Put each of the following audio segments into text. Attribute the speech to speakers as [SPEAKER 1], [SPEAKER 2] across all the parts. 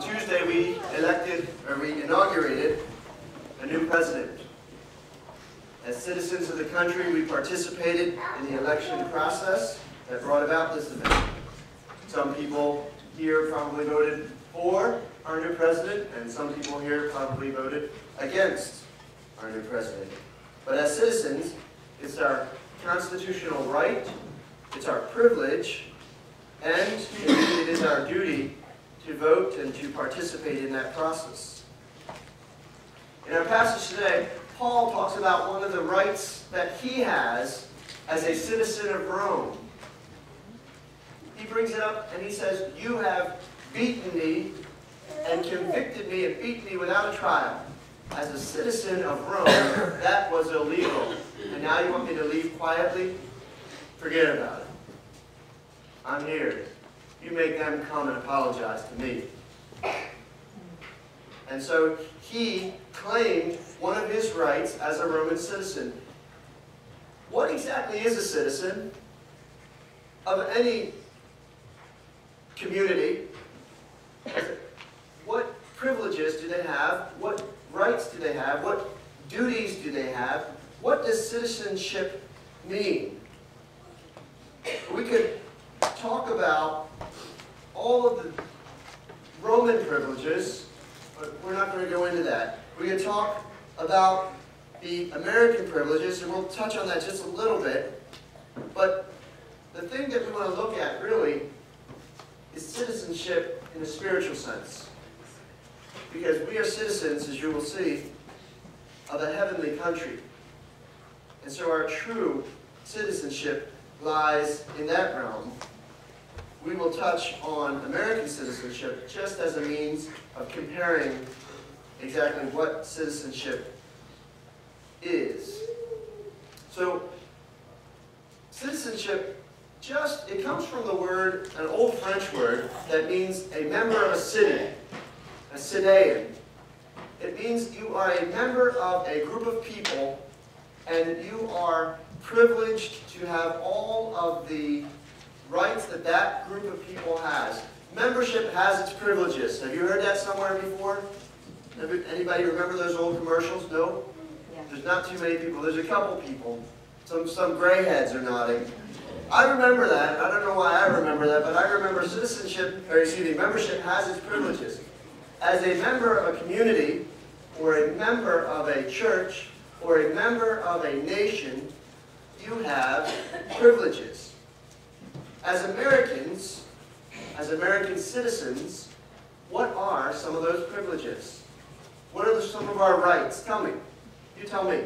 [SPEAKER 1] Tuesday we inaugurated a new president. As citizens of the country, we participated in the election process that brought about this event. Some people here probably voted for our new president, and some people here probably voted against our new president. But as citizens, it's our constitutional right, it's our privilege, and it is our duty to vote and to participate in that process. In our passage today, Paul talks about one of the rights that he has as a citizen of Rome. He brings it up and he says, "You have beaten me and convicted me and beaten me without a trial. As a citizen of Rome, that was illegal. And now you want me to leave quietly? Forget about it. I'm here. You make them come and apologize to me." And so he claimed one of his rights as a Roman citizen. What exactly is a citizen of any community? What privileges do they have? What rights do they have? What duties do they have? What does citizenship mean? We could talk about all of the Roman privileges, but we're not going to go into that. We can talk about the American privileges, and we'll touch on that just a little bit. But the thing that we want to look at, really, is citizenship in a spiritual sense. Because we are citizens, as you will see, of a heavenly country. And so our true citizenship lies in that realm. We will touch on American citizenship just as a means of comparing exactly what citizenship is. So, citizenship it comes from the word, an old French word, that means a member of a city, a citoyen. It means you are a member of a group of people, and you are privileged to have all of the rights that that group of people has. Membership has its privileges. Have you heard that somewhere before? Anybody remember those old commercials? No?
[SPEAKER 2] Yeah.
[SPEAKER 1] There's not too many people. There's a couple people. Some gray heads are nodding. I remember that. I don't know why I remember that, but I remember membership has its privileges. As a member of a community, or a member of a church, or a member of a nation, you have privileges. As Americans, as American citizens, what are some of those privileges? What are some of our rights? Tell me. You tell me.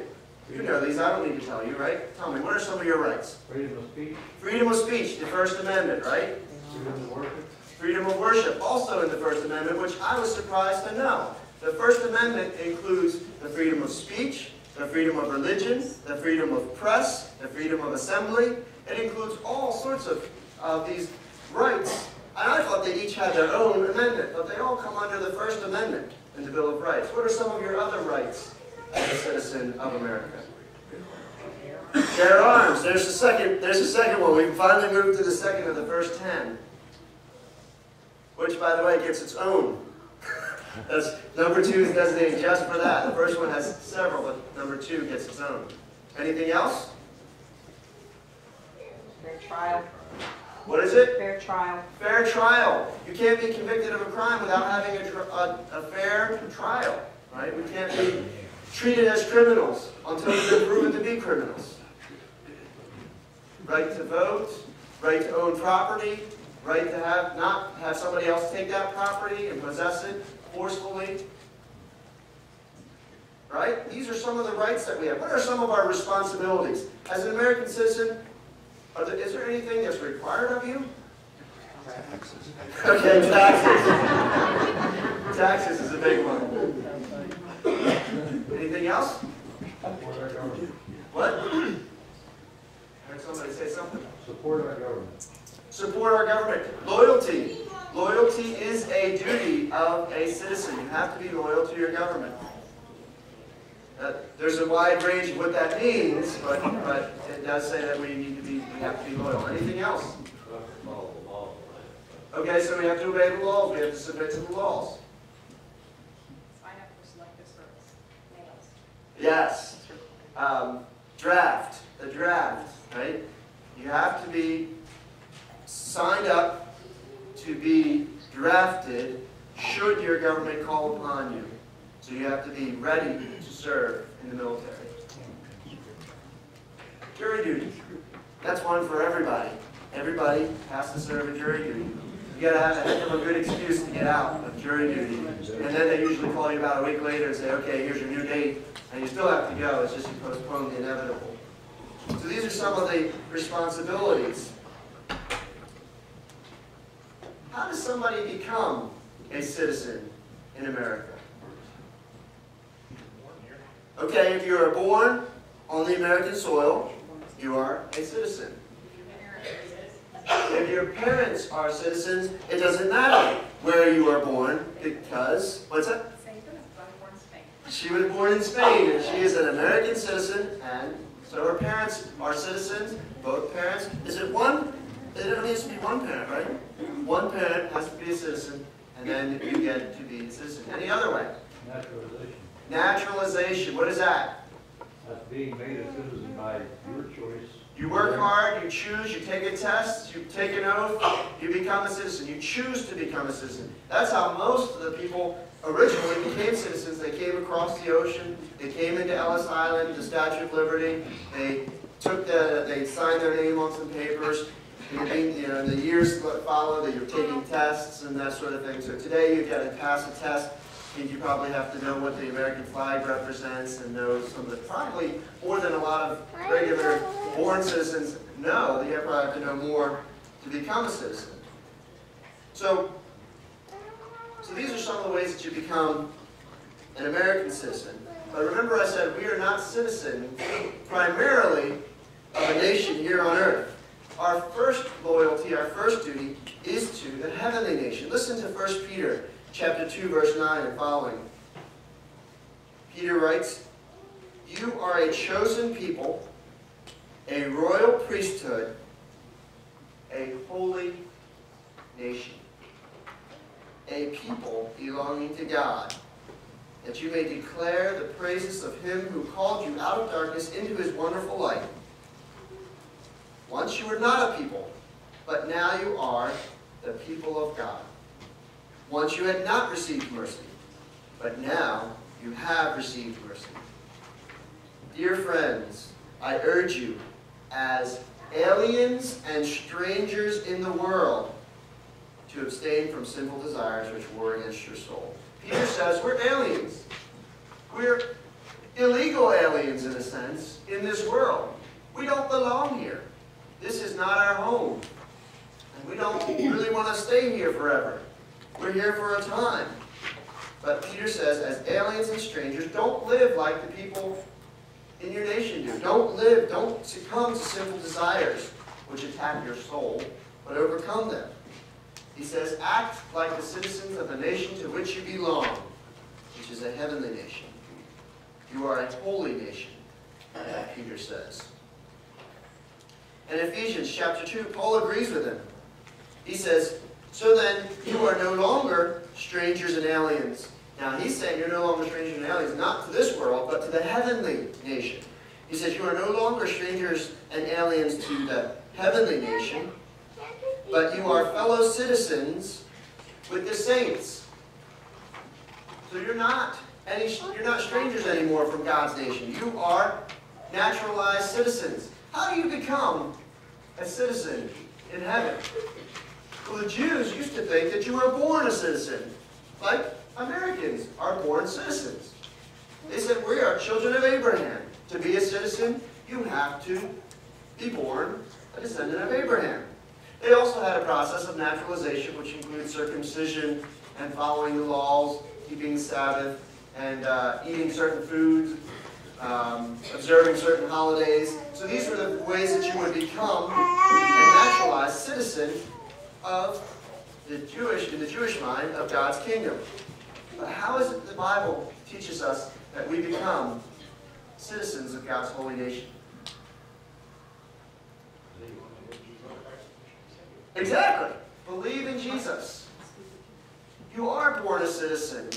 [SPEAKER 1] You know these. I don't need to tell you, right? Tell me. What are some of your rights?
[SPEAKER 3] Freedom of speech.
[SPEAKER 1] Freedom of speech, the First Amendment, right?
[SPEAKER 3] Freedom of worship.
[SPEAKER 1] Freedom of worship, also in the First Amendment, which I was surprised to know. The First Amendment includes the freedom of speech, the freedom of religion, the freedom of press, the freedom of assembly. It includes all sorts of these rights. And I thought they each had their own amendment, but they all come under the First Amendment in the Bill of Rights. What are some of your other rights as a citizen of America? Bear arms. There's the second one. We finally moved to the second of the first 10. Which, by the way, gets its own. That's, number 2 is designated just for that. The first one has several, but number 2 gets its own. Anything else?
[SPEAKER 2] Fair trial.
[SPEAKER 1] What is it?
[SPEAKER 2] Fair trial.
[SPEAKER 1] Fair trial. You can't be convicted of a crime without having a fair trial. Right? We can't be treated as criminals until we've been proven to be criminals. Right to vote, right to own property, right to not have somebody else take that property and possess it forcefully. Right? These are some of the rights that we have. What are some of our responsibilities? As an American citizen, is there anything that's required of you?
[SPEAKER 3] Taxes.
[SPEAKER 1] Okay, taxes. Taxes is a big one. Anything else?
[SPEAKER 3] Support our government.
[SPEAKER 1] What? I heard somebody say something.
[SPEAKER 3] Support our government.
[SPEAKER 1] Support our government. Loyalty. Loyalty is a duty of a citizen. You have to be loyal to your government. There's a wide range of what that means, but it does say that we have to be loyal. Anything else? Okay, so we have to obey the laws. We have to submit to the laws. Yes. Draft. The draft, right? You have to be signed up to be drafted should your government call upon you. So you have to be ready to serve in the military. Jury duty. That's one for everybody. Everybody has to serve in jury duty. You gotta have a heck of a good excuse to get out of jury duty. And then they usually call you about a week later and say, okay, here's your new date. And you still have to go. It's just you postpone the inevitable. So these are some of the responsibilities. How does somebody become a citizen in America? Okay, if you are born on the American soil, you are a citizen. If your parents are citizens, it doesn't matter where you are born because, what's that? She was born in Spain, and she is an American citizen, and so her parents are citizens, both parents. Is it one? It only needs to be one parent, right? One parent has to be a citizen, and then you get to be a citizen. Any other way?
[SPEAKER 3] Naturalization.
[SPEAKER 1] Naturalization, what is that?
[SPEAKER 3] That's being made a citizen by your choice.
[SPEAKER 1] You work hard, you choose, you take a test, you take an oath, you become a citizen. You choose to become a citizen. That's how most of the people originally became citizens. They came across the ocean, they came into Ellis Island, the Statue of Liberty, they signed their name on some papers. In the years that follow, you're taking tests and that sort of thing. So today you've got to pass a test. I think you probably have to know what the American flag represents and know some of the, probably more than a lot of regular born citizens know. You probably have to know more to become a citizen. So these are some of the ways that you become an American citizen. But remember I said we are not citizens primarily of a nation here on earth. Our first loyalty, our first duty is to the heavenly nation. Listen to 1 Peter chapter 2, verse 9 and following. Peter writes, "You are a chosen people, a royal priesthood, a holy nation, a people belonging to God, that you may declare the praises of him who called you out of darkness into his wonderful light. Once you were not a people, but now you are the people of God. Once you had not received mercy, but now you have received mercy. Dear friends, I urge you, as aliens and strangers in the world, to abstain from sinful desires which war against your soul." Peter says we're aliens. We're illegal aliens, in a sense, in this world. We don't belong here. This is not our home. And we don't really want to stay here forever. We're here for a time. But Peter says, as aliens and strangers, don't live like the people in your nation do. Don't succumb to sinful desires which attack your soul, but overcome them. He says, act like the citizens of the nation to which you belong, which is a heavenly nation. You are a holy nation, Peter says. In Ephesians chapter 2, Paul agrees with him. He says, so then you are no longer strangers and aliens. Now he's saying you're no longer strangers and aliens, not to this world, but to the heavenly nation. He says you are no longer strangers and aliens to the heavenly nation, but you are fellow citizens with the saints. So you're not strangers anymore from God's nation. You are naturalized citizens. How do you become a citizen in heaven? Well, the Jews used to think that you were born a citizen, like Americans are born citizens. They said, we are children of Abraham. To be a citizen, you have to be born a descendant of Abraham. They also had a process of naturalization, which includes circumcision and following the laws, keeping the Sabbath, and eating certain foods, observing certain holidays. So these were the ways that you would become a naturalized citizen of in the Jewish mind, of God's kingdom. But how is it the Bible teaches us that we become citizens of God's holy nation? Exactly. Believe in Jesus. You are born a citizen.